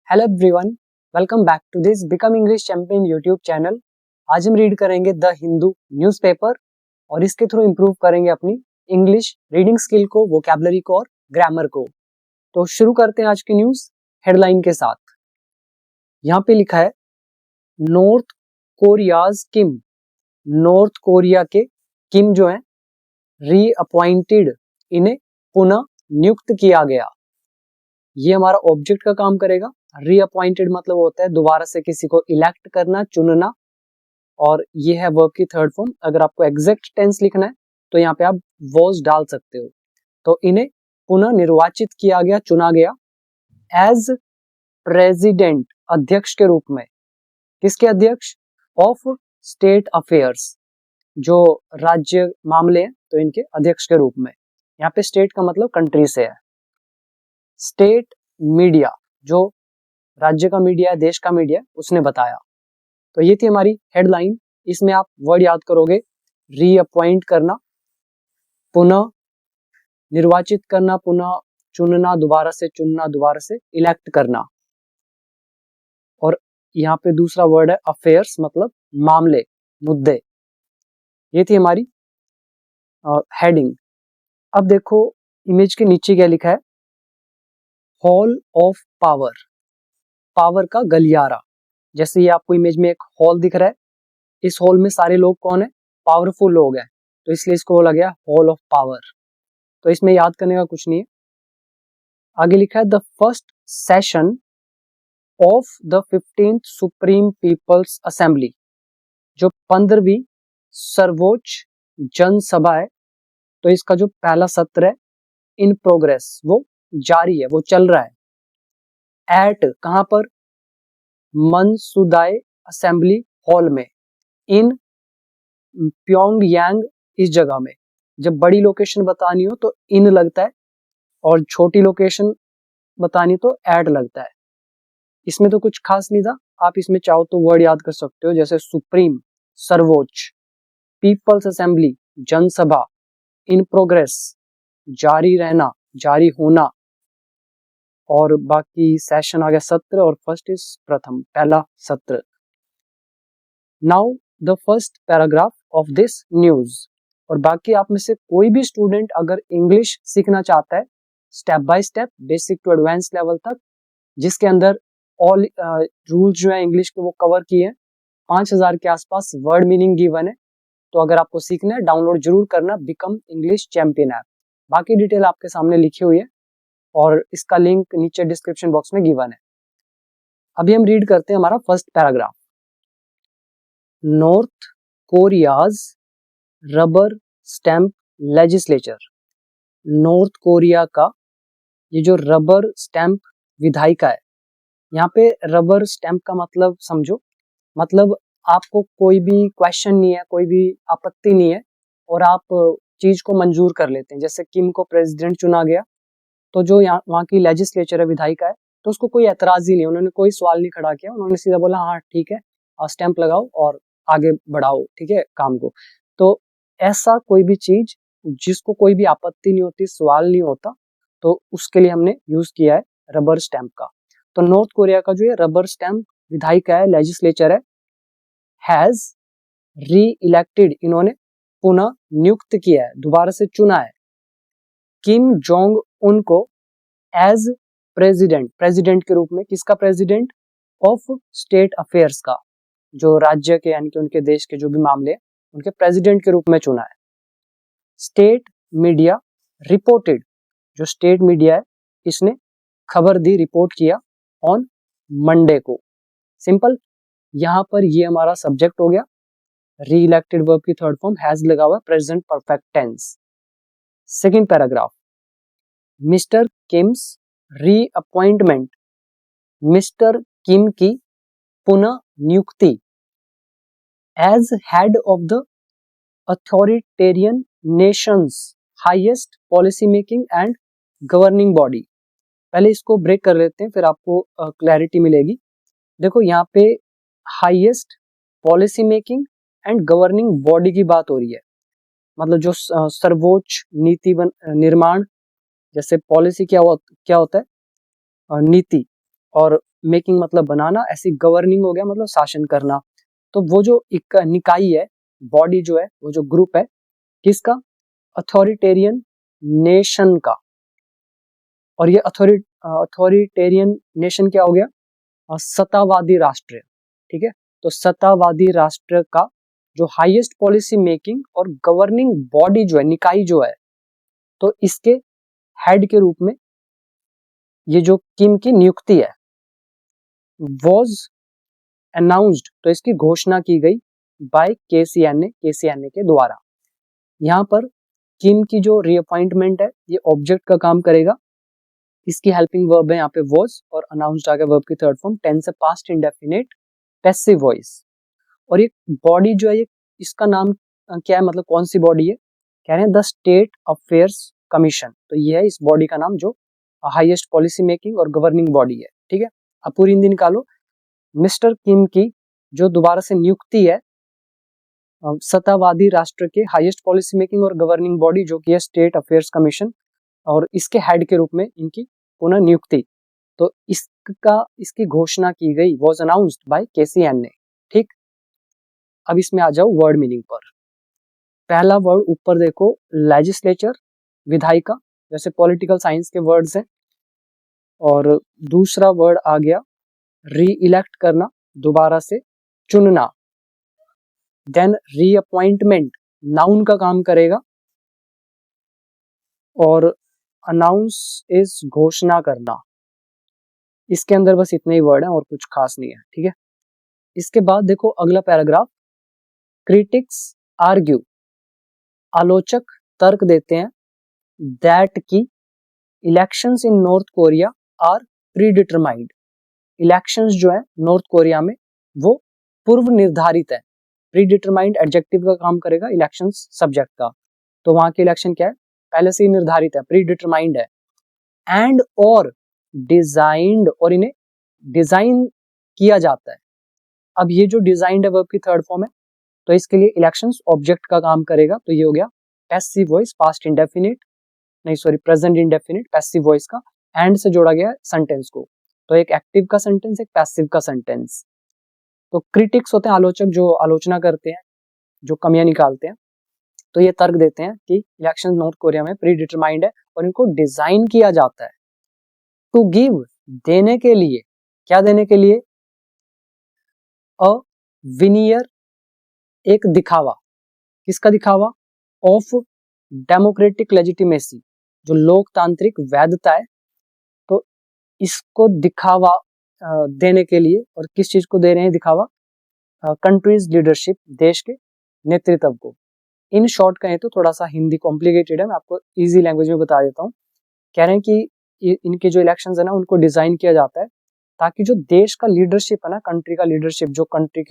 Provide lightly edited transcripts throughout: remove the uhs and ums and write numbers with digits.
Hello everyone, welcome back to this become English champion YouTube channel. आज हम read करेंगे the Hindu newspaper और इसके थ्रू इम्प्रूव करेंगे अपनी इंग्लिश रीडिंग स्किल को, वोकैबुलरी को और ग्रामर को। तो शुरू करते हैं आज की न्यूज़ हेडलाइन के साथ। यहाँ पे लिखा है नॉर्थ कोरियाज किम। नॉर्थ कोरिया के किम जो है रीअपॉइंटेड, इन्हें पुनः नियुक्त किया गया। ये हमारा ऑब्जेक्ट का काम करेगा। रीअपॉइंटेड मतलब होता है दोबारा से किसी को इलेक्ट करना, चुनना, और ये है वर्ब की थर्ड फॉर्म। अगर आपको एग्जैक्ट टेंस लिखना है तो यहाँ पे आप वॉज डाल सकते हो। तो इन्हें पुनः निर्वाचित किया गया, चुना गया एज प्रेसिडेंट, अध्यक्ष के रूप में। किसके अध्यक्ष? ऑफ स्टेट अफेयर्स, जो राज्य मामले हैं तो इनके अध्यक्ष के रूप में। यहाँ पे स्टेट का मतलब कंट्री से है। स्टेट मीडिया, जो राज्य का मीडिया है, देश का मीडिया, उसने बताया। तो ये थी हमारी हेडलाइन। इसमें आप वर्ड याद करोगे, रीअपॉइंट करना, पुनः निर्वाचित करना, पुनः चुनना, दोबारा से चुनना, दोबारा से इलेक्ट करना। और यहाँ पे दूसरा वर्ड है अफेयर्स, मतलब मामले, मुद्दे। ये थी हमारी हेडिंग। अब देखो इमेज के नीचे क्या लिखा है, हॉल ऑफ पावर, पावर का गलियारा। जैसे ये आपको इमेज में एक हॉल दिख रहा है, इस हॉल में सारे लोग कौन है? पावरफुल लोग हैं, तो इसलिए इसको बोला गया हॉल ऑफ पावर। तो इसमें याद करने का कुछ नहीं है। आगे लिखा है the first session of the 15th supreme people's assembly, जो 15वीं सर्वोच्च जनसभा है, तो इसका जो पहला सत्र है इन प्रोग्रेस, वो जारी है, वो चल रहा है। एट कहां पर? मनसुदाए असेंबली हॉल में, इन प्योंगयांग, इस जगह में। जब बड़ी लोकेशन बतानी हो तो इन लगता है, और छोटी लोकेशन बतानी तो एट लगता है। इसमें तो कुछ खास नहीं था, आप इसमें चाहो तो वर्ड याद कर सकते हो, जैसे सुप्रीम, सर्वोच्च, पीपल्स असेंबली, जनसभा, इन प्रोग्रेस, जारी रहना, जारी होना, और बाकी सेशन आ गया सत्र, और फर्स्ट इज प्रथम, पहला सत्र। Now the first paragraph of this news. और बाकी आप में से कोई भी स्टूडेंट अगर इंग्लिश सीखना चाहता है step by step, basic to advance level तक, जिसके अंदर ऑल रूल्स जो है इंग्लिश के वो कवर किए हैं, 5000 के आसपास वर्ड मीनिंग गिवन है, तो अगर आपको सीखना है डाउनलोड जरूर करना बिकम इंग्लिश चैंपियन ऐप। बाकी डिटेल आपके सामने लिखी हुई है और इसका लिंक नीचे डिस्क्रिप्शन बॉक्स में गिवन है। अभी हम रीड करते हैं हमारा first paragraph. North Korea's rubber stamp legislature. North Korea का ये जो रबर स्टैंप विधायिका है, यहाँ पे रबर स्टैंप का मतलब समझो, मतलब आपको कोई भी क्वेश्चन नहीं है, कोई भी आपत्ति नहीं है, और आप चीज को मंजूर कर लेते हैं। जैसे किम को प्रेसिडेंट चुना गया, तो जो यहाँ वहाँ की लेजिस्लेचर है, विधायिका है, तो उसको कोई एतराज ही नहीं, उन्होंने कोई सवाल नहीं खड़ा किया, उन्होंने सीधा बोला हाँ ठीक है, स्टैंप लगाओ और आगे बढ़ाओ, ठीक है, काम को। तो ऐसा कोई भी चीज जिसको कोई भी आपत्ति नहीं होती, सवाल नहीं होता, तो उसके लिए हमने यूज किया है रबर स्टैंप का। तो नॉर्थ कोरिया का जो है रबर स्टैंप विधायिका है, लेजिस्लेचर है, हैज री इलेक्टेड, इन्होंने पुनः नियुक्त किया है, दोबारा से चुना है, किम जोंग उन को एज प्रेसिडेंट, प्रेसिडेंट के रूप में। किसका प्रेसिडेंट? ऑफ स्टेट अफेयर्स का, जो राज्य के यानी कि उनके देश के जो भी मामले हैं उनके प्रेसिडेंट के रूप में चुना है। स्टेट मीडिया रिपोर्टेड, जो स्टेट मीडिया है इसने खबर दी, रिपोर्ट किया ऑन मंडे को। सिंपल, यहां पर ये हमारा सब्जेक्ट हो गया। री इलेक्टेड वर्ब की थर्ड फॉर्म हैज लगा हुआ, present perfect tense. Second paragraph, mister Kim's reappointment, mister Kim की पुनः नियुक्ति as head of the authoritarian nation's highest policy making and governing body. पहले इसको ब्रेक कर लेते हैं, फिर आपको क्लैरिटी मिलेगी। देखो यहाँ पे highest policy making and governing body की बात हो रही है, मतलब जो सर्वोच्च नीति निर्माण, जैसे पॉलिसी क्या होता है? नीति, और मेकिंग मतलब बनाना, ऐसी गवर्निंग हो गया मतलब शासन करना। तो वो जो एक निकाय है, बॉडी जो है, वो जो ग्रुप है, किसका? अथॉरिटेरियन नेशन का। और ये अथॉरिटेरियन नेशन क्या हो गया? सत्तावादी राष्ट्र। ठीक है, तो सत्तावादी राष्ट्र का जो हाईएस्ट पॉलिसी मेकिंग और गवर्निंग बॉडी जो है, निकाय जो है, तो इसके हेड के रूप में ये जो किम की नियुक्ति है, वॉज अनाउंस्ड, तो इसकी घोषणा की गई बाय केसीएनए के द्वारा। यहाँ पर किम की जो रीअपॉइंटमेंट है, ये ऑब्जेक्ट का काम करेगा। इसकी हेल्पिंग वर्ब है यहाँ पे वॉज, और अनाउंस्ड आ गया वर्ब की थर्ड फॉर्म, टेंस से पास्ट इंडेफिनिट पैसिव वॉइस। और ये बॉडी जो है, ये इसका नाम क्या है, मतलब कौन सी बॉडी है? कह रहे हैं द स्टेट अफेयर्स कमीशन। तो ये है इस बॉडी का नाम, जो हाईएस्ट पॉलिसी मेकिंग और गवर्निंग बॉडी है। ठीक है, अब पूरी हिंदी निकालो। मिस्टर किम की जो दोबारा से नियुक्ति है सत्तावादी राष्ट्र के हाईएस्ट पॉलिसी मेकिंग और गवर्निंग बॉडी, जो कि है स्टेट अफेयर्स कमीशन, और इसके हेड के रूप में इनकी पुनः नियुक्ति, तो इसकी घोषणा की गई, वॉज अनाउंस्ड बाय केसीएनए। ठीक, अब इसमें आ जाओ वर्ड मीनिंग पर। पहला वर्ड ऊपर देखो, लेजिस्लेचर, विधायिका, जैसे पॉलिटिकल साइंस के वर्ड्स हैं। और दूसरा वर्ड आ गया री इलेक्ट करना, दोबारा से चुनना। देन रीअपॉइंटमेंट, नाउन का काम करेगा। और अनाउंस इज घोषणा करना। इसके अंदर बस इतने ही वर्ड हैं और कुछ खास नहीं है। ठीक है, इसके बाद देखो अगला पैराग्राफ, क्रिटिक्स आर्ग्यू, आलोचक तर्क देते हैं, दैट की elections in North Korea are predetermined. Elections जो है नॉर्थ कोरिया में वो पूर्व निर्धारित है। प्री डिटरमाइंड एडजेक्टिव का काम करेगा, इलेक्शंस सब्जेक्ट का। तो वहां के इलेक्शन क्या है? पहले से ही निर्धारित है, प्री डिटरमाइंड है। एंड और डिजाइंड, और इन्हें डिजाइन किया जाता है। अब ये जो डिजाइंड है वर्ब की थर्ड फॉर्म है, तो इसके लिए इलेक्शंस ऑब्जेक्ट का काम करेगा। तो ये हो गया पैसिव वॉइस, पास्ट इंडेफिनिट, नहीं sorry present indefinite, passive voice का एंड से जोड़ा गया सेंटेंस को। तो एक एक्टिव का सेंटेंस, एक पैसिव का सेंटेंस। तो क्रिटिक्स होते हैं आलोचक, जो आलोचना करते हैं, जो कमियां निकालते हैं। तो ये तर्क देते हैं कि इलेक्शन नॉर्थ कोरिया में प्री डिटरमाइंड है और इनको डिजाइन किया जाता है। टू गिव, देने के लिए, क्या देने के लिए? अ विनियर, एक दिखावा। किसका दिखावा? ऑफ डेमोक्रेटिक लेजिटिमेसी, जो लोकतांत्रिक वैधता है, तो इसको दिखावा देने के लिए। और किस चीज को दे रहे हैं दिखावा? कंट्रीज लीडरशिप, देश के नेतृत्व को। इन शॉर्ट कहें तो, थोड़ा सा हिंदी कॉम्प्लिकेटेड है, मैं आपको इजी लैंग्वेज में बता देता हूँ। कह रहे हैं कि इनके जो इलेक्शंस है ना, उनको डिजाइन किया जाता है ताकि जो देश का लीडरशिप है ना, कंट्री का लीडरशिप, जो कंट्री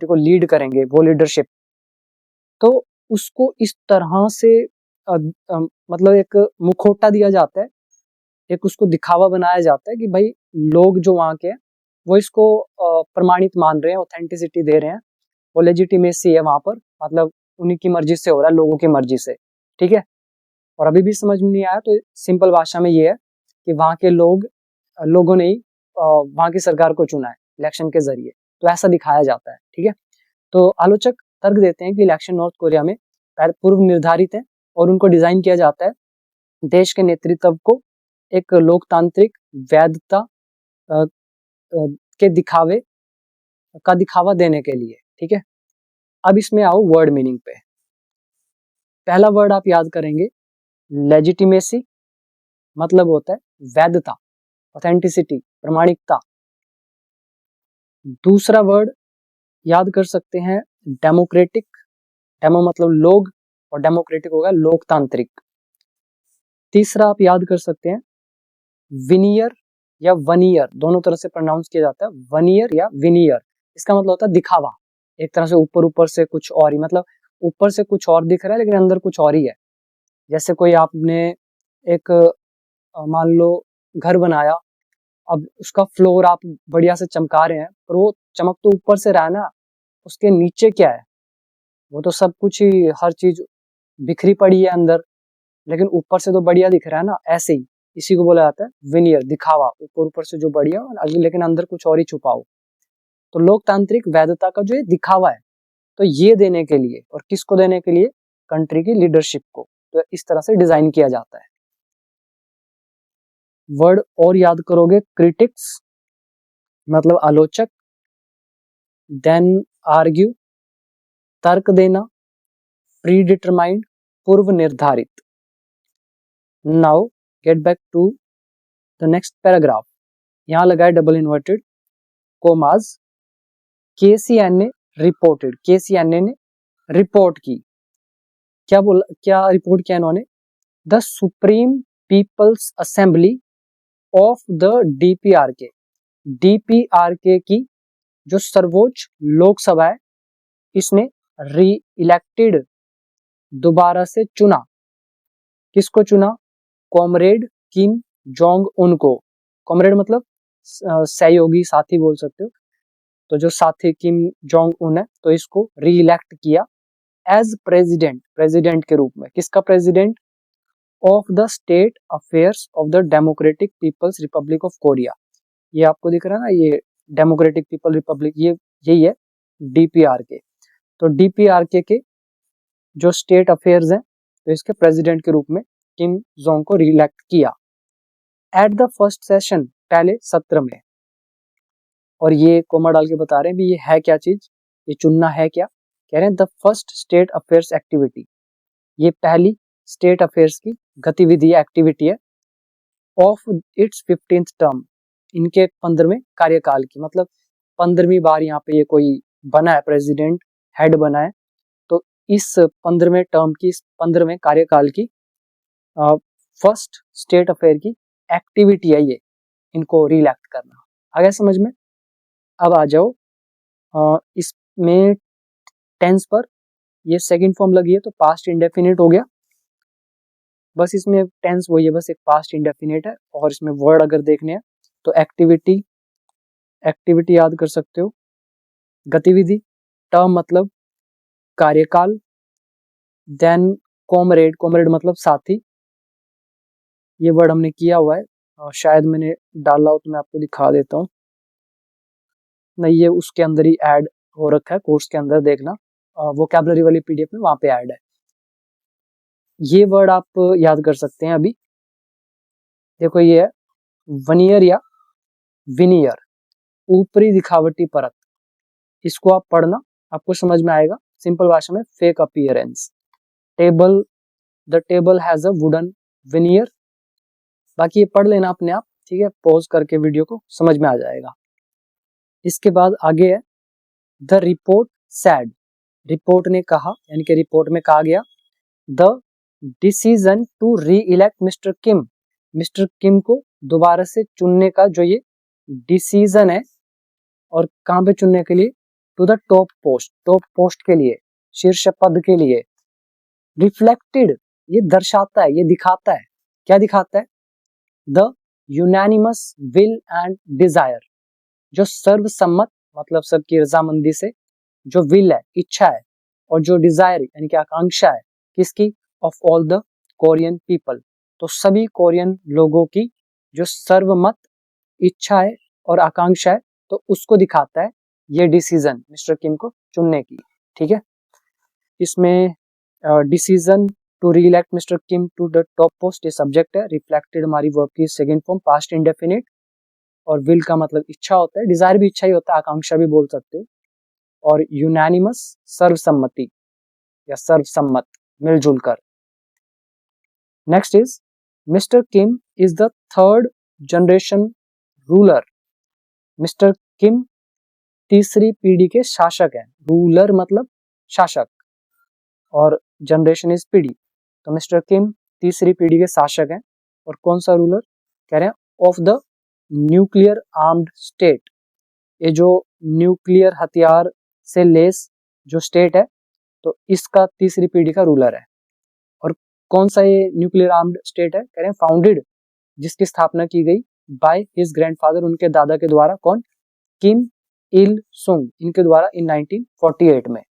को लीड करेंगे वो लीडरशिप, तो उसको इस तरह से मतलब एक मुखौटा दिया जाता है, एक उसको दिखावा बनाया जाता है कि भाई लोग जो वहाँ के हैं वो इसको प्रमाणित मान रहे हैं, ऑथेंटिसिटी दे रहे हैं, वो लेजिटिमेसी है वहां पर, मतलब उन्हीं की मर्जी से हो रहा है, लोगों की मर्जी से। ठीक है, और अभी भी समझ में नहीं आया तो सिंपल भाषा में ये है कि वहाँ के लोगों ने ही वहाँ की सरकार को चुना है इलेक्शन के जरिए, तो ऐसा दिखाया जाता है। ठीक है, तो आलोचक तर्क देते हैं कि इलेक्शन नॉर्थ कोरिया में पूर्व निर्धारित है और उनको डिजाइन किया जाता है देश के नेतृत्व को एक लोकतांत्रिक वैधता के दिखावा देने के लिए। ठीक है, अब इसमें आओ वर्ड मीनिंग पे। पहला वर्ड आप याद करेंगे लेजिटिमेसी, मतलब होता है वैधता, ऑथेंटिसिटी, प्रमाणिकता। दूसरा वर्ड याद कर सकते हैं डेमोक्रेटिक, डेमो मतलब लोग और डेमोक्रेटिक होगा लोकतांत्रिक। तीसरा आप याद कर सकते हैं विनियर या वनियर, दोनों तरह से प्रोनाउंस किया जाता है, वनियर या विनियर। इसका मतलब होता है दिखावा, एक तरह से ऊपर से कुछ और ही, मतलब ऊपर से कुछ और दिख रहा है लेकिन अंदर कुछ और ही है। जैसे कोई आपने एक मान लो घर बनाया, अब उसका फ्लोर आप बढ़िया से चमका रहे हैं, पर वो चमक तो ऊपर से रहा है ना, उसके नीचे क्या है? वो तो सब कुछ ही, हर चीज बिखरी पड़ी है अंदर, लेकिन ऊपर से तो बढ़िया दिख रहा है ना। ऐसे ही इसी को बोला जाता है विनियर, दिखावा, ऊपर ऊपर से जो बढ़िया लेकिन अंदर कुछ और ही छुपा हो। तो लोकतांत्रिक वैधता का जो ये दिखावा है, तो ये देने के लिए, और किसको देने के लिए, कंट्री की लीडरशिप को। तो इस तरह से डिजाइन किया जाता है। वर्ड और याद करोगे, क्रिटिक्स मतलब आलोचक, देन आर्ग्यू तर्क देना, प्री डिटरमाइंड पूर्व निर्धारित। Now get back to the next paragraph. यहां लगा है डबल इन्वर्टेड कोमास। केसीएन ने रिपोर्टेड, केसीएन ने रिपोर्ट की, क्या बोला, क्या रिपोर्ट किया इन्होंने, the supreme people's assembly of the DPRK, DPRK की जो सर्वोच्च लोकसभा है, इसने री इलेक्टेड, दोबारा से चुना, किसको चुना, कॉमरेड किम जोंग उन को। कॉमरेड मतलब सहयोगी, साथी बोल सकते हो। तो जो साथी किम जोंग उन है, तो इसको री इलेक्ट किया एज प्रेसिडेंट, प्रेसिडेंट के रूप में। किसका president, of the state affairs of the Democratic People's Republic of Korea. ये आपको दिख रहा है ना, ये डेमोक्रेटिक पीपल रिपब्लिक, ये यही है डीपीआरके। तो डीपीआरके के जो स्टेट अफेयर्स हैं, तो इसके प्रेसिडेंट के रूप में किम जोंग को रिइलेक्ट किया एट द फर्स्ट सेशन, पहले सत्र में। और ये कोमा डाल के बता रहे हैं भी ये है क्या चीज, ये चुनना है क्या, कह रहे हैं the first state affairs activity, ये पहली स्टेट अफेयर्स की गतिविधि है, एक्टिविटी है, ऑफ इट्स 15th टर्म, इनके 15वें कार्यकाल की, मतलब 15वीं बार यहाँ पे ये कोई बना है, प्रेसिडेंट हेड बना है। तो इस 15वें टर्म की, इस 15वें कार्यकाल की फर्स्ट स्टेट अफेयर की एक्टिविटी है ये, इनको रिइलेक्ट करना। आ गया समझ में। अब आ जाओ इसमें टेंस पर, ये सेकंड फॉर्म लगी है तो पास्ट इंडेफिनिट हो गया। बस इसमें टेंस वही है, बस एक पास्ट इंडेफिनिट है। और इसमें वर्ड अगर देखने हैं तो एक्टिविटी, एक्टिविटी याद कर सकते हो, गतिविधि, टर्म मतलब कार्यकाल, देन कॉमरेड, कॉमरेड मतलब साथी, ये वर्ड हमने किया हुआ है, शायद मैंने डाला हो तो मैं आपको दिखा देता हूँ, नहीं ये उसके अंदर ही ऐड हो रखा है, कोर्स के अंदर देखना, वोकैबुलरी वाली पीडीएफ में वहां पे ऐड है। ये वर्ड आप याद कर सकते हैं। अभी देखो ये है वनियर या विनियर, ऊपरी दिखावटी परत, इसको आप पढ़ना, आपको समझ में आएगा। सिंपल भाषा में fake appearance. Table, the table has a wooden veneer, बाकी ये पढ़ लेना अपने आप, ठीक है, पॉज करके वीडियो को, समझ में आ जाएगा। इसके बाद आगे है द रिपोर्ट सैड, रिपोर्ट ने कहा, यानी कि रिपोर्ट में कहा गया, the decision to reelect mister Kim, mister Kim को दोबारा से चुनने का जो ये डिसीजन है, और कहां पे चुनने के लिए, to the top post, top post के लिए, शीर्ष पद के लिए। रिफ्लेक्टेड, ये दर्शाता है, ये दिखाता है, क्या दिखाता है, the unanimous will and desire, जो सर्वसम्मत मतलब सबकी रजामंदी से जो विल है, इच्छा है, और जो डिजायर यानी कि आकांक्षा है, किसकी, of all the Korean people, तो सभी कोरियन लोगों की जो सर्वमत इच्छा है और आकांक्षा है, तो उसको दिखाता है ये डिसीजन मिस्टर किम को चुनने की। ठीक है, इसमें decision to reelect mister Kim to the top post ये सब्जेक्ट है, रिफ्लेक्टेड हमारी वर्ब की सेकंड फॉर्म पास्ट इंडेफिनिट, और विल का मतलब इच्छा होता है, डिजायर भी इच्छा ही होता है, आकांक्षा भी बोल सकते हो, और यूनानिमस सर्वसम्मति या सर्वसम्मत, मिलजुल कर। Next is mister Kim is the third generation ruler, mister Kim तीसरी पीढ़ी के शासक हैं, रूलर मतलब शासक, और जनरेशन इज पीढ़ी, तो मिस्टर किम तीसरी पीढ़ी के शासक हैं। और कौन सा रूलर, कह रहे हैं of the nuclear armed state, ये जो न्यूक्लियर हथियार से लेस जो स्टेट है, तो इसका तीसरी पीढ़ी का रूलर है। और कौन सा ये न्यूक्लियर आर्म्ड स्टेट है, कह रहे हैं फाउंडेड, जिसकी स्थापना की गई बाय हिज ग्रैंडफादर, उनके दादा के द्वारा, कौन, किम इल सुंग, इनके द्वारा इन 1948 में।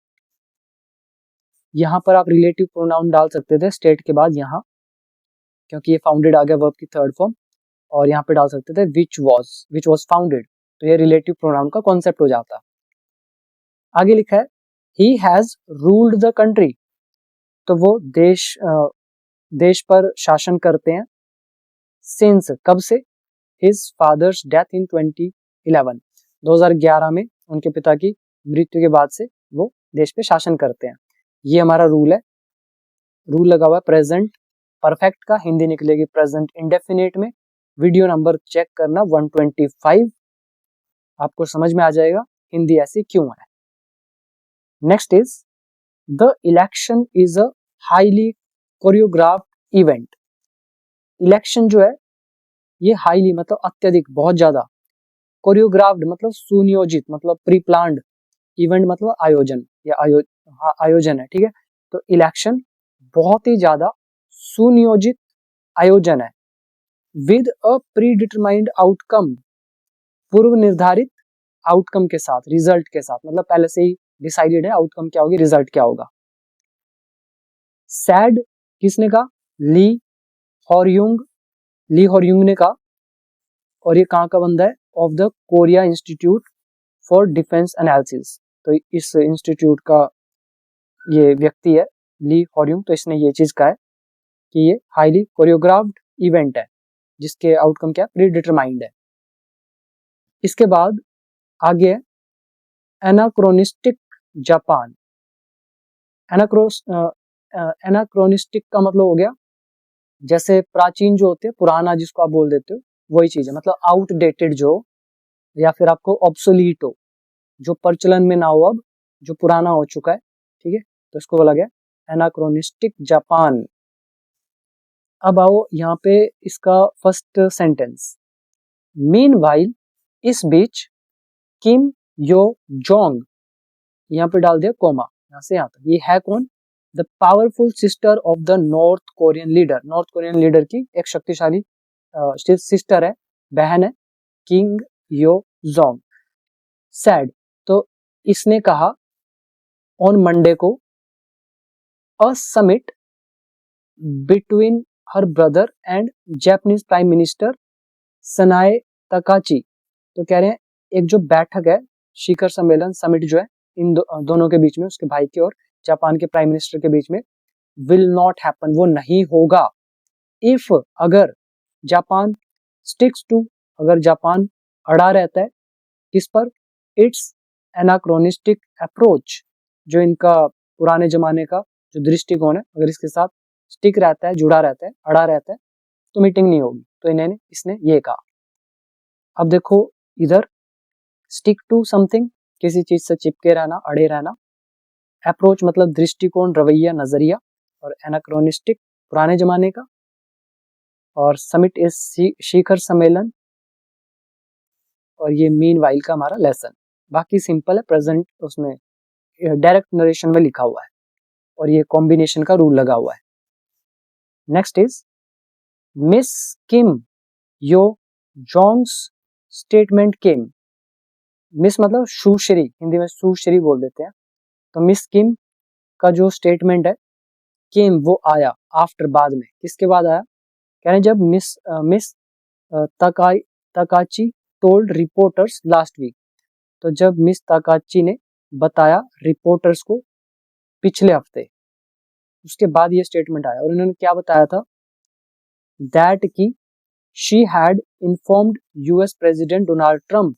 यहां पर आप रिलेटिव प्रोनाउन डाल सकते थे स्टेट के बाद, यहाँ क्योंकि ये फाउंडेड आ गया वर्ब की थर्ड फॉर्म, और यहाँ पे डाल सकते थे विच वॉज फाउंडेड, तो ये रिलेटिव प्रोनाउन का कॉन्सेप्ट हो जाता। आगे लिखा है he has ruled the country, तो वो देश पर शासन करते हैं। सिंस, कब से? हिज फादर्स डेथ इन 2011 में उनके पिता की मृत्यु के बाद से वो देश पे शासन करते हैं। ये हमारा रूल है, रूल लगा हुआ है प्रेजेंट परफेक्ट का, हिंदी निकलेगी प्रेजेंट इंडेफिनिट में। वीडियो नंबर चेक करना 125, आपको समझ में आ जाएगा हिंदी ऐसी क्यों है। Next is the election is a highly choreographed event. Election जो है ये हाईली मतलब अत्यधिक, बहुत ज्यादा, कोरियोग्राफ्ड मतलब सुनियोजित, मतलब प्री प्लान्ड, इवेंट मतलब आयोजन या आयोजन है, ठीक है। तो इलेक्शन बहुत ही ज्यादा सुनियोजित आयोजन है। With a pre determined outcome, पूर्व निर्धारित आउटकम के साथ, रिजल्ट के साथ, मतलब पहले से ही डिसाइडेड है आउटकम क्या होगी, रिजल्ट क्या होगा। सैड किसने कहा? ली हॉर्युंग ने कहा, और ये कहाँ का बंदा है? Of the Korea institute for defence analysis. तो इस इंस्टीट्यूट का ये व्यक्ति है ली हॉर्युंग, तो इसने ये चीज कहा है कि ये हाईली कोरियोग्राफ्ड इवेंट है जिसके आउटकम क्या प्री डिटरमाइंड है। इसके बाद आगे है एनाक्रोनिस्टिक जापान। एनाक्रोनिस्टिक का मतलब हो गया जैसे प्राचीन जो होते हैं, पुराना जिसको आप बोल देते हो, वही चीज है, मतलब आउटडेटेड जो, या फिर आपको ऑब्सोलीट हो, जो प्रचलन में ना हो अब, जो पुराना हो चुका है, ठीक है, तो इसको बोला गया एनाक्रोनिस्टिक जापान। अब आओ यहाँ पे इसका फर्स्ट सेंटेंस, मीनवाइल, इस बीच, किम यो जोंग, यहाँ पे डाल दिया कोमा, यहाँ से यहाँ तक। ये है कौन? The powerful sister of the north Korean leader, north Korean leader की एक शक्तिशाली सिस्टर है, बहन है, किंग यो जोंग। सैड, तो इसने कहा ऑन मंडे को, a summit between her brother and Japanese prime minister Sanae Takaichi, तो कह रहे हैं एक जो बैठक है, शिखर सम्मेलन, समिट जो है इन दोनों के बीच में, उसके भाई के और जापान के प्राइम मिनिस्टर के बीच में, विल नॉट हैपन, वो नहीं होगा। इफ, अगर जापान स्टिक्स टू, अगर जापान अड़ा रहता है किस पर? इट्स एनाक्रोनिस्टिक अप्रोच, जो इनका पुराने जमाने का जो दृष्टिकोण है, अगर इसके साथ स्टिक रहता है, जुड़ा रहता है, अड़ा रहता है, तो मीटिंग नहीं होगी। तो इसने ये कहा। अब देखो इधर, स्टिक टू समथिंग, किसी चीज से चिपके रहना, अड़े रहना। अप्रोच मतलब दृष्टिकोण, रवैया, नजरिया, और एनाक्रोनिस्टिक पुराने जमाने का, और समिट इज शिखर सम्मेलन, और ये मीन वाइल का हमारा लेसन। बाकी सिंपल है, प्रेजेंट उसमें डायरेक्ट नरेशन में लिखा हुआ है, और ये कॉम्बिनेशन का रूल लगा हुआ है। Next is miss Kim Yo Jong's statement came. Miss मतलब सुश्री, हिंदी में सुश्री बोल देते हैं। तो मिस किम का जो स्टेटमेंट है, केम वो आया, आफ्टर बाद में, किसके बाद आया? कह रहे हैं जब miss Takaichi told reporters last week, तो जब मिस तकाची ने बताया रिपोर्टर्स को पिछले हफ्ते, उसके बाद ये स्टेटमेंट आया। और इन्होंने क्या बताया था? दैट की she had informed US president Donald Trump,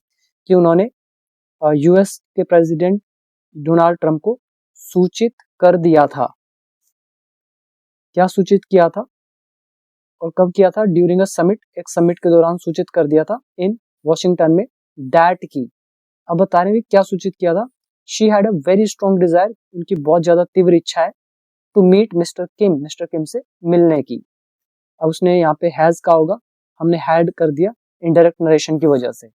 कि उन्होंने यूएस के प्रेसिडेंट डोनाल्ड ट्रंप को सूचित कर दिया था। क्या सूचित किया था और कब किया था? ड्यूरिंग अ समिट, एक समिट के दौरान सूचित कर दिया था इन वॉशिंगटन में। दैट की, अब बता रहे हैं क्या सूचित किया था? She had a very strong Dzire, उनकी बहुत ज्यादा तीव्र इच्छा है, टू मीट मिस्टर किम से मिलने की। अब उसने यहाँ पे हैज का होगा, हमने हैड कर दिया इनडायरेक्ट नरेशन की वजह से।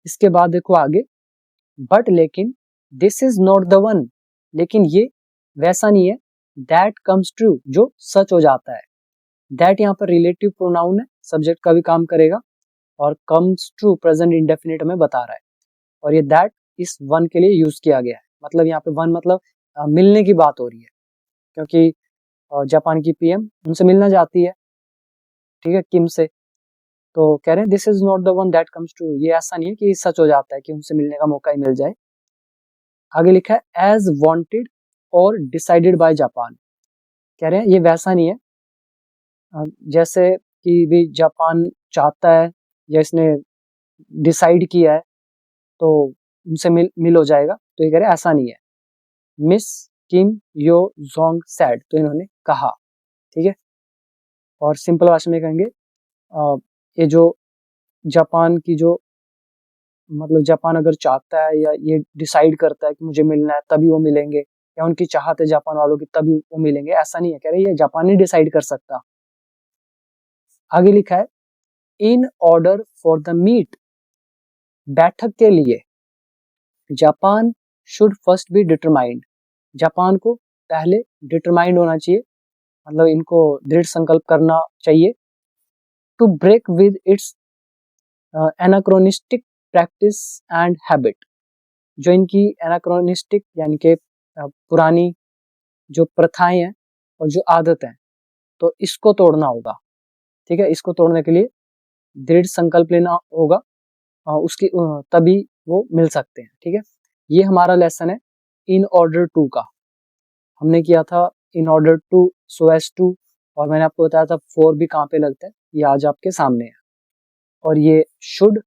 इसके बाद देखो आगे, बट लेकिन, this is not the one, लेकिन ये वैसा नहीं है, दैट कम्स ट्रू, जो सच हो जाता है। दैट यहाँ पर रिलेटिव प्रोनाउन है, सब्जेक्ट का भी काम करेगा, और कम्स ट्रू प्रेजेंट इंडेफिनिट में बता रहा है, और ये दैट इस वन के लिए यूज किया गया है। मतलब यहाँ पे वन मतलब मिलने की बात हो रही है, क्योंकि जापान की पीएम उनसे मिलना चाहती है, ठीक है, किम से। तो कह रहे हैं this is not the one that comes to, ये ऐसा नहीं है कि सच हो जाता है कि उनसे मिलने का मौका ही मिल जाए। आगे लिखा है एज वांटेड और डिसाइडेड बाय जापान, कह रहे हैं ये वैसा नहीं है जैसे कि भी जापान चाहता है या इसने डिसाइड किया है तो उनसे मिल हो जाएगा, तो ये कह रहे हैं ऐसा नहीं है। Miss Kim Yo Jong sad, तो इन्होंने कहा, ठीक है। और सिंपल भाषा में कहेंगे ये जो जापान की जो मतलब जापान अगर चाहता है या ये डिसाइड करता है कि मुझे मिलना है तभी वो मिलेंगे, या उनकी चाहत है जापान वालों की तभी वो मिलेंगे, ऐसा नहीं है। कह रहे ये जापान ही डिसाइड कर सकता। आगे लिखा है in order for the meet, बैठक के लिए Japan should first be determined, Japan को पहले डिटरमाइंड होना चाहिए, मतलब इनको दृढ़ संकल्प करना चाहिए। To break with its anachronistic practice and habit, जो इनकी एनाक्रोनिस्टिक यानी कि पुरानी जो प्रथाएं हैं और जो आदत है, तो इसको तोड़ना होगा, ठीक है। इसको तोड़ने के लिए दृढ़ संकल्प लेना होगा, उसकी तभी वो मिल सकते हैं, ठीक है। ये हमारा लेसन है इन ऑर्डर टू का। हमने किया था in order to, so as to, और मैंने आपको बताया था फोर भी कहाँ पे लगता है, ये आज आपके सामने है। और ये शुड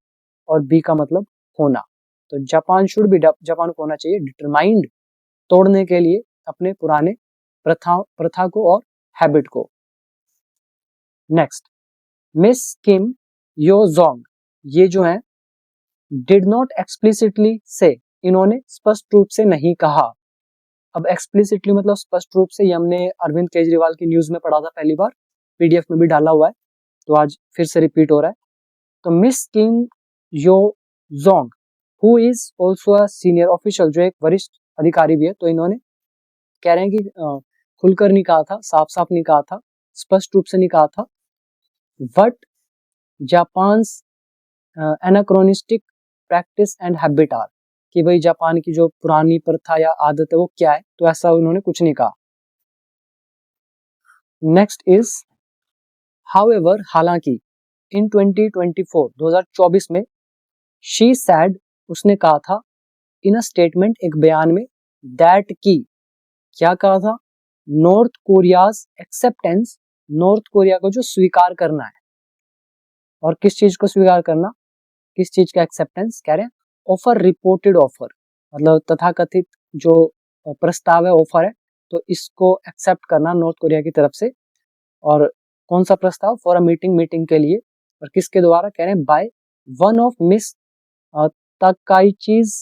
और बी का मतलब होना, तो जापान शुड भी, जापान को होना चाहिए डिटरमाइंड, तोड़ने के लिए अपने पुराने प्रथा को और हैबिट को। Next, miss Kim Yo Jong, ये जो है डिड नॉट एक्सप्लिसिटली से, इन्होंने स्पष्ट रूप से नहीं कहा। अब एक्सप्लिसिटली मतलब स्पष्ट रूप से, ये हमने अरविंद केजरीवाल की न्यूज में पढ़ा था पहली बार, पीडीएफ में भी डाला हुआ है, तो आज फिर से रिपीट हो रहा है। तो miss Kim Yo Jong who is also a senior official, जो एक वरिष्ठ अधिकारी भी है, तो इन्होंने कह रहे हैं कि खुलकर नहीं कहा था, साफ साफ नहीं कहा था, स्पष्ट रूप से नहीं कहा था, but Japan anachronistic practice and habit are, कि भाई जापान की जो पुरानी प्रथा या आदत है वो क्या है, तो ऐसा उन्होंने कुछ नहीं कहा। नेक्स्ट इज हाउएवर, हालांकि इन 2024 में शी सैड, उसने कहा था, इन अ स्टेटमेंट, एक बयान में, दैट की, क्या कहा था, north Korea's acceptance, north Korea को जो स्वीकार करना है, और किस चीज को स्वीकार करना, किस चीज का एक्सेप्टेंस, कह रहे हैं ऑफर, रिपोर्टेड ऑफर, मतलब तथाकथित जो प्रस्ताव है, ऑफर है, तो इसको एक्सेप्ट करना नॉर्थ कोरिया की तरफ से। और कौन सा प्रस्ताव, फॉर अ मीटिंग, मीटिंग के लिए, और किसके द्वारा, कह रहे हैं by one of miss तकाइचीज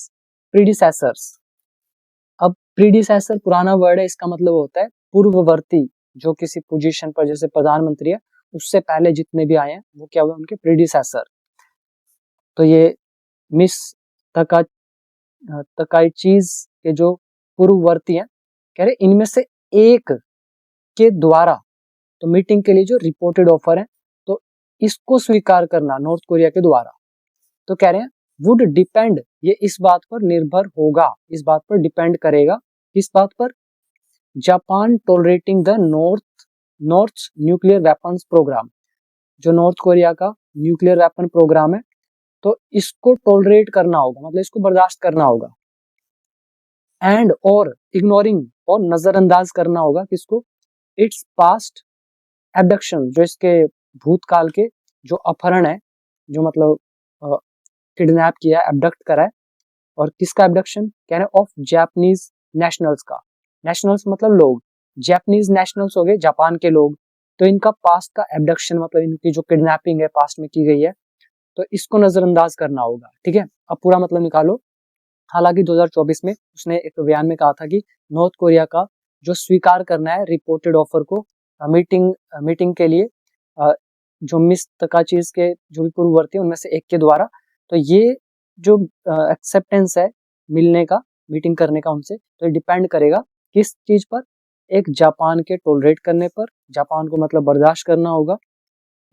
predecessors. अब प्रीडिसेसर पुराना वर्ड है, इसका मतलब होता है पूर्ववर्ती, जो किसी पोजीशन पर, जैसे प्रधानमंत्री है, उससे पहले जितने भी आए हैं वो क्या हुए, उनके प्रीडिसेसर। तो ये मिस तकाइचीज के जो पूर्ववर्ती हैं, कह रहे इनमें से एक के द्वारा, तो मीटिंग के लिए जो रिपोर्टेड ऑफर है, तो इसको स्वीकार करना नॉर्थ कोरिया के द्वारा, तो कह रहे हैं वुड डिपेंड, ये इस बात पर निर्भर होगा, इस बात पर डिपेंड करेगा, किस बात पर, Japan tolerating the North nuclear weapons program, जो नॉर्थ कोरिया का न्यूक्लियर वेपन प्रोग्राम है, तो इसको टॉलरेट करना होगा, मतलब इसको बर्दाश्त करना होगा। एंड और इग्नोरिंग, और नजरअंदाज करना होगा, किसको, इट्स पास्ट एबडक्शन, जो इसके भूतकाल के जो अपहरण है, जो मतलब किडनैप किया है, एबडक्ट करा है, और किसका एबडक्शन, कह रहे ऑफ जापानीज नेशनल्स का, नेशनल्स मतलब लोग, जापानीज नेशनल्स हो गए जापान के लोग, तो इनका पास्ट का एबडक्शन मतलब इनकी जो किडनैपिंग है पास्ट में की गई है, तो इसको नजरअंदाज करना होगा, ठीक है। अब पूरा मतलब निकालो। हालांकि 2024 में उसने एक बयान में कहा था कि नॉर्थ कोरिया का जो स्वीकार करना है रिपोर्टेड ऑफर को, मीटिंग के लिए, जो मिस तकाचीज के जो भी पूर्ववर्ती उनमें से एक के द्वारा, तो ये जो एक्सेप्टेंस है मिलने का, मीटिंग करने का उनसे, तो ये डिपेंड करेगा किस चीज पर, एक जापान के टॉलरेट करने पर, जापान को मतलब बर्दाश्त करना होगा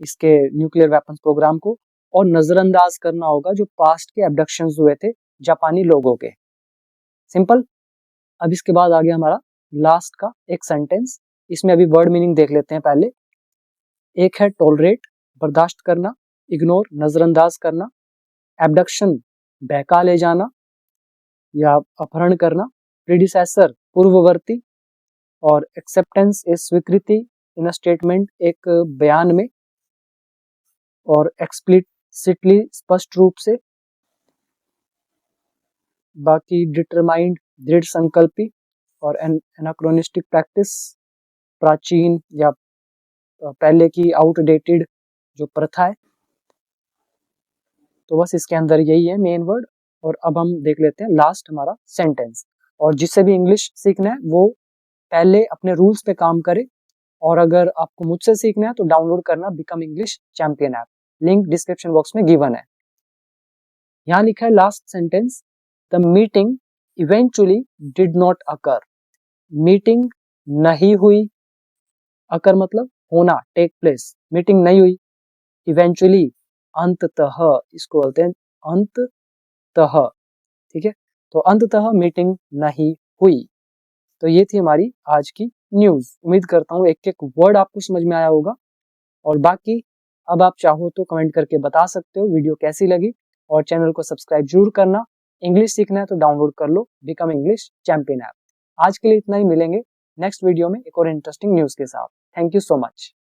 इसके न्यूक्लियर वेपन्स प्रोग्राम को, और नजरअंदाज करना होगा जो पास्ट के एबडक्शंस हुए थे जापानी लोगों के। सिंपल। अब इसके बाद आ गया हमारा लास्ट का एक सेंटेंस, इसमें अभी वर्ड मीनिंग देख लेते हैं पहले। एक है टॉलरेट, बर्दाश्त करना, इग्नोर, नजरअंदाज करना, एबडक्शन, बहका ले जाना या अपहरण करना, प्रीडिसेसर, पूर्ववर्ती, और एक्सेप्टेंस इज स्वीकृति इन अ स्टेटमेंट, एक बयान में, और एक्सप्लिसिटली, स्पष्ट रूप से। बाकी डिटरमाइंड, दृढ़ संकल्पी, और एनाक्रोनिस्टिक प्रैक्टिस, प्राचीन या पहले की आउटडेटेड जो प्रथा है। तो बस इसके अंदर यही है मेन वर्ड। और अब हम देख लेते हैं लास्ट हमारा सेंटेंस। और जिससे भी इंग्लिश सीखना है वो पहले अपने रूल्स पे काम करे, और अगर आपको मुझसे सीखना है तो डाउनलोड करना become English champion app, link description box में गिवन है। यहाँ लिखा है last sentence, the meeting eventually did not occur. Meeting नहीं हुई, अकर मतलब होना, टेक प्लेस, मीटिंग नहीं हुई, इवेंचुअली अंततः, इसको बोलते हैं अंततः, ठीक है। तो अंततः मीटिंग नहीं हुई। तो ये थी हमारी आज की न्यूज। उम्मीद करता हूँ एक एक वर्ड आपको समझ में आया होगा। और बाकी अब आप चाहो तो कमेंट करके बता सकते हो वीडियो कैसी लगी, और चैनल को सब्सक्राइब जरूर करना। इंग्लिश सीखना है तो डाउनलोड कर लो बिकम इंग्लिश चैंपियन ऐप। आज के लिए इतना ही, मिलेंगे नेक्स्ट वीडियो में एक और इंटरेस्टिंग न्यूज के साथ। Thank you so much.